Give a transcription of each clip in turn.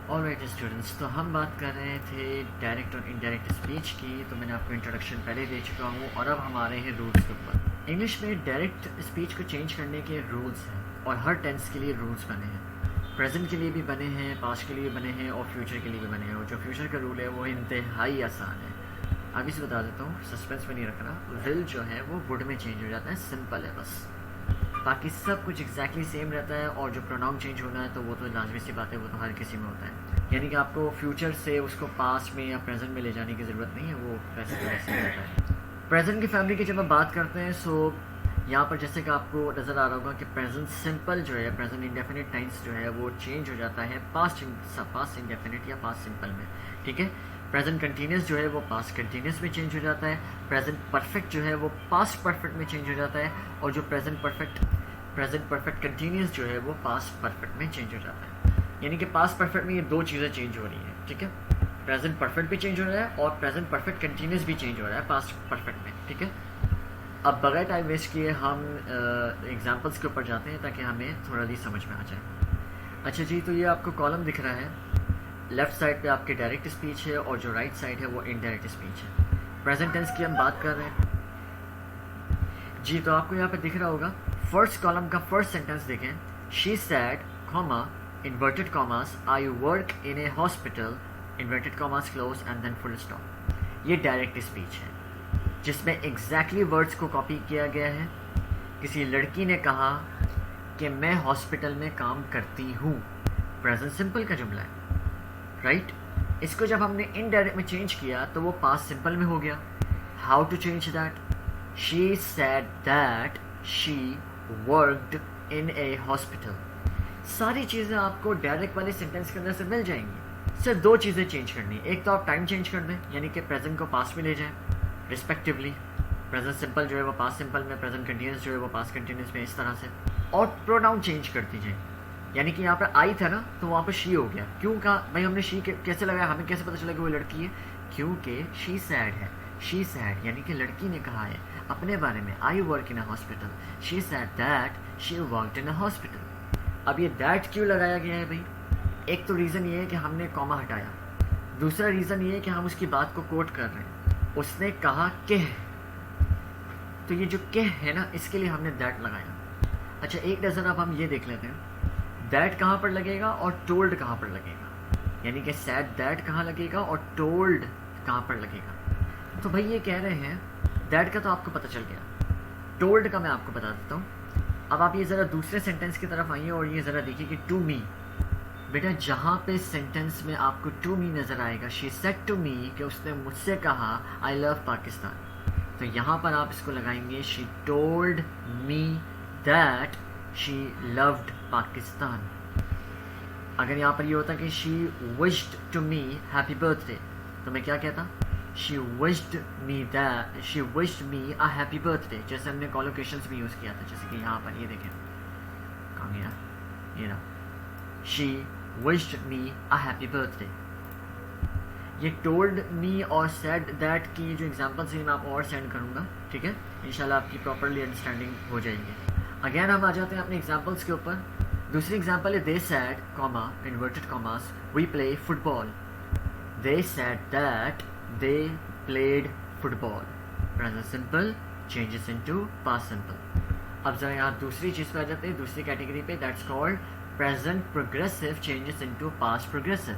Alright students, तो हम बात कर रहे थे डायरेक्ट और इनडायरेक्ट स्पीच की। तो मैंने आपको इंट्रोडक्शन पहले दे चुका हूँ और अब हम आ रहे हैं रूल्स के ऊपर। इंग्लिश में डायरेक्ट स्पीच को चेंज करने के रूल्स हैं और हर टेंस के लिए रूल्स बने हैं। प्रेजेंट के लिए भी बने हैं, पास्ट के लिए भी बने हैं और फ्यूचर के लिए भी बने हैं। और जो फ्यूचर का रूल है वो इंतहाई आसान है। अभी से बता देता हूँ, सस्पेंस में नहीं रखना। विल जो है वो वुड में चेंज हो जाता है, सिंपल है बस। बाकी सब कुछ एग्जैक्टली सेम रहता है। और जो प्रोनाउन चेंज होना है तो वो तो लाजमी सी बात है, वो तो हर किसी में होता है। यानी कि आपको फ्यूचर से उसको पास्ट में या प्रेजेंट में ले जाने की ज़रूरत नहीं है, वो वैसे तो वैसे ही रहता है। प्रेजेंट की फैमिली की जब हम बात करते हैं, सो यहाँ पर जैसे कि आपको नज़र आ रहा होगा कि प्रेजेंट सिंपल जो है, प्रेजेंट इंडेफिनिट टेंस जो है वो चेंज हो जाता है पास्ट इंडेफिनिट या पास्ट सिंपल में। ठीक है। प्रेजेंट कंटिन्यूस जो है वो पास्ट कंटिन्यूस में चेंज हो जाता है। प्रेजेंट परफेक्ट जो है वो पास्ट परफेक्ट में चेंज हो जाता है। और जो प्रेजेंट परफेक्ट कंटिन्यूस जो है वो पास्ट परफेक्ट में चेंज हो जाता है। यानी कि पास्ट परफेक्ट में ये दो चीज़ें चेंज हो रही हैं। ठीक है। प्रेजेंट परफेक्ट भी चेंज हो रहा है और प्रेजेंट परफेक्ट कंटिन्यूस भी चेंज हो रहा है पास्ट परफेक्ट में। ठीक है। अब बगैर टाइम वेस्ट किए हम एग्जांपल्स के ऊपर जाते हैं ताकि हमें थोड़ा सी समझ में आ जाए। अच्छा जी, तो ये आपको कॉलम दिख रहा है। लेफ्ट साइड पे आपके डायरेक्ट स्पीच है और जो राइट साइड है वो इनडायरेक्ट स्पीच है। प्रेजेंट टेंस की हम बात कर रहे हैं जी। तो आपको यहाँ पे दिख रहा होगा, फर्स्ट कॉलम का फर्स्ट सेंटेंस देखें। She said, comma, inverted commas, I work in a hospital, inverted commas close and then full stop. ये डायरेक्ट स्पीच है जिसमें एग्जैक्टली वर्ड्स को कॉपी किया गया है। किसी लड़की ने कहा कि मैं हॉस्पिटल में काम करती हूँ। प्रेजेंट सिंपल का जुमला है, राइट। इसको जब हमने इनडायरेक्ट में चेंज किया तो वो पास्ट सिंपल में हो गया। How to change that? She said that she worked in a hospital. सारी चीज़ें आपको डायरेक्ट वाले सेंटेंस के अंदर से मिल जाएंगी। सिर्फ दो चीज़ें चेंज करनी है। एक तो आप टाइम चेंज कर दें, यानी कि प्रेजेंट को पास्ट में ले जाएं रिस्पेक्टिवली। प्रेजेंट सिंपल जो है वो पास्ट सिंपल में, प्रेजेंट कंटिन्यूस जो है वो पास्ट कंटिन्यूस में, इस तरह से। और प्रोनाउन चेंज कर दीजिए। यानी कि यहाँ पर आई था ना, तो वहाँ पर शी हो गया। क्यों कहा भाई हमने शी कैसे लगाया? हमें कैसे पता चला कि वो लड़की है? क्योंकि शी सैड है। शी सैड यानी कि लड़की ने कहा है अपने बारे में, आई work in a hospital. She said that she worked in a hospital. अब ये दैट क्यों लगाया गया है भाई? एक तो रीज़न ये है कि हमने कॉमा हटाया। दूसरा रीज़न ये है कि हम उसकी बात को कोट कर रहे हैं। उसने कहा कि, तो ये जो कह है ना, इसके लिए हमने दैट लगाया। अच्छा, एक नज़र अब हम ये देख लेते हैं, दैट कहाँ पर लगेगा और टोल्ड कहाँ पर लगेगा। यानी कि सैड दैट कहाँ लगेगा और टोल्ड कहाँ पर लगेगा। तो भाई ये कह रहे हैं दैट का तो आपको पता चल गया, टोल्ड का मैं आपको बता देता हूँ। अब आप ये ज़रा दूसरे सेंटेंस की तरफ आइए और ये ज़रा देखिए कि टू मी। बेटा जहाँ पे सेंटेंस में आपको टू मी नज़र आएगा, शी सेड टू मी, कि उसने मुझसे कहा आई लव पाकिस्तान, तो यहाँ पर आप इसको लगाएंगे she told me that she loved Pakistan. अगर यहाँ पर ये होता कि she wished to me happy birthday, तो मैं क्या कहता? She wished me a happy birthday. जैसे हमने कॉलोकेशंस भी यूज़ किया था, जैसे कि यहाँ पर ये देखें, कहाँ गया ये ना, she wished me a happy birthday. ये टोल्ड मी और सेड दैट की जो एग्जांपल्स हैं मैं आपको और सेंड करूँगा। ठीक है, इंशाल्लाह आपकी प्रॉपरली अंडरस्टैंडिंग हो जाएगी। अगेन हम आ जाते हैं अपने एग्जांपल्स के ऊपर। दूसरी एग्जांपल है, they said, comma, inverted commas, we play football. They said that they played football. Present simple changes into past simple. अब जरा यहाँ दूसरी चीज़ पे आ जाते हैं, दूसरी कैटेगरी पे, that's called present progressive changes into past progressive.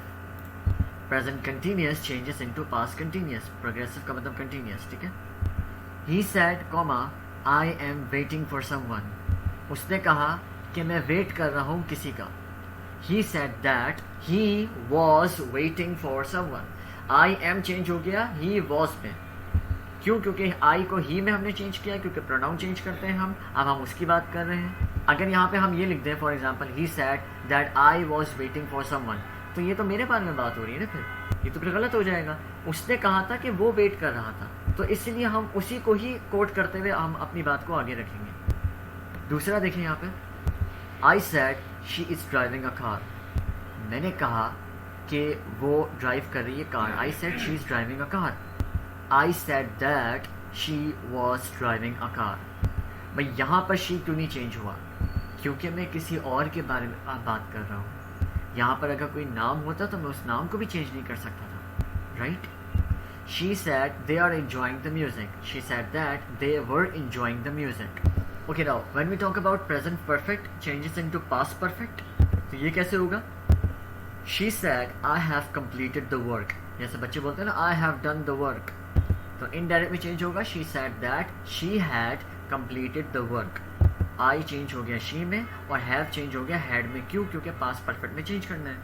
Present continuous changes into past continuous. Progressive का मतलब कंटिन्यूस। ठीक है। He said, comma, I am waiting for someone. उसने कहा कि मैं वेट कर रहा हूँ किसी का। He said that he was waiting for someone. I am change हो गया ही वॉज में। क्यों? क्योंकि आई को ही में हमने चेंज किया, क्योंकि प्रोनाउन चेंज करते हैं हम। अब हम उसकी बात कर रहे हैं। अगर यहाँ पे हम ये लिख दें for example, he said that I was waiting for someone, तो ये तो मेरे बारे में बात हो रही है ना, फिर ये तो फिर गलत हो जाएगा। उसने कहा था कि वो वेट कर रहा था, तो इसलिए हम उसी को ही कोट करते हुए हम अपनी बात को आगे रखेंगे। दूसरा देखें यहाँ पे, आई sad she is driving a car. मैंने कहा कि वो ड्राइव कर रही है car. I sad she is driving a car. I sad that she was driving a car. भाई यहाँ पर शी क्यों नहीं चेंज हुआ? क्योंकि मैं किसी और के बारे में बात कर रहा हूँ। यहाँ पर अगर कोई नाम होता तो मैं उस नाम को भी चेंज नहीं कर सकता था, right? She said they are enjoying the music. She said that they were enjoying the music. Okay, now when we talk about present perfect changes into past perfect, तो ये कैसे होगा? She said I have completed the work. जैसे बच्चे बोलते हैं ना I have done the work, तो इनडायरेक्ट में चेंज होगा she said that she had completed the work. I change हो गया she में और have चेंज हो गया had में. क्यों? क्योंकि past perfect में चेंज करना है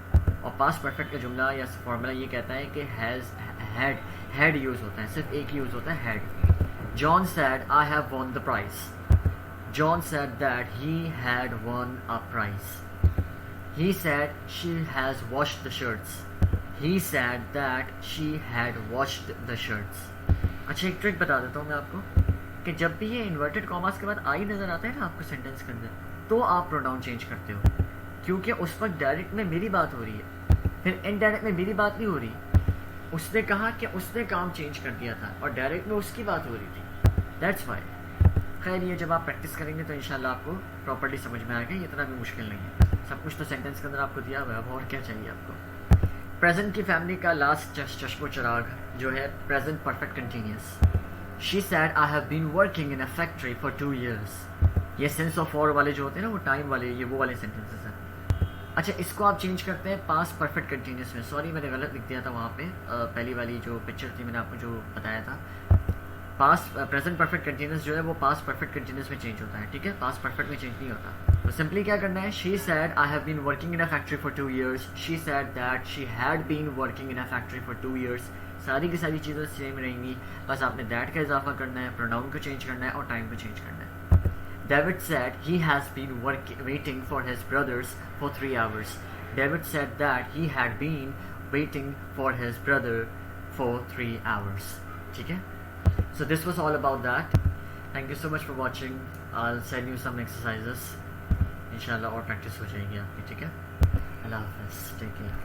और past perfect का जुमला या फॉर्मूला ये कहता है कि has had यूज होता है, सिर्फ एक यूज होता है had. John said I have won the prize. John said that he had won a prize. He said she has washed the shirts. He said that she had washed the shirts. अच्छा, एक trick बता देता हूँ मैं आपको कि जब भी ये इन्वर्टेड कॉमास के बाद आई नज़र आता है ना आपको सेंटेंस के अंदर, तो आप प्रोनाउन चेंज करते हो, क्योंकि उस वक्त डायरेक्ट में मेरी बात हो रही है, फिर इनडायरेक्ट में मेरी बात नहीं हो रही. उसने कहा कि उसने काम चेंज कर दिया था और डायरेक्ट में उसकी बात हो रही थी. That's why. खैर, ये जब आप प्रैक्टिस करेंगे तो इंशाल्लाह आपको प्रॉपर्ली समझ में आएगा. इतना भी मुश्किल नहीं है, सब कुछ तो सेंटेंस के अंदर आपको दिया हुआ है. अब और क्या चाहिए आपको? प्रेजेंट की फैमिली का लास्ट चश्मो चिराग जो है present perfect continuous. She said I have been working in a factory for 2 years. ये सेंस ऑफ फॉर वाले जो होते हैं ना, वो टाइम वाले, ये वो वाले सेंटेंसेस हैं. अच्छा, इसको आप चेंज करते हैं पास्ट परफेक्ट कंटिन्यूस में. सॉरी, मैंने गलत लिख दिया था वहाँ पे. पहली वाली जो पिक्चर थी मैंने आपको जो बताया था, पास्ट प्रेजेंट परफेक्ट कंटिन्यूस जो है वो पास्ट परफेक्ट कंटिन्यूस में चेंज होता है, ठीक है? पास्ट परफेक्ट में चेंज नहीं होता. तो सिंपली क्या करना है? She said I have been working in a factory for 2 years. She said that she had been working in a factory for 2 years. सारी की सारी चीज़ें सेम रहेंगी, बस आपने दैट का इजाफा करना है, प्रोनाउन को चेंज करना है और टाइम को चेंज करना है. David said he has been waiting for his brothers for 3 hours. David said that he had been waiting for his brother for 3 hours. ठीक है? So this was all about that. Thank you so much for watching. I'll send you some exercises. इंशाल्लाह और practice हो जाएगी आपकी, ठीक है? अल्लाह हाफ़िज़. Take care.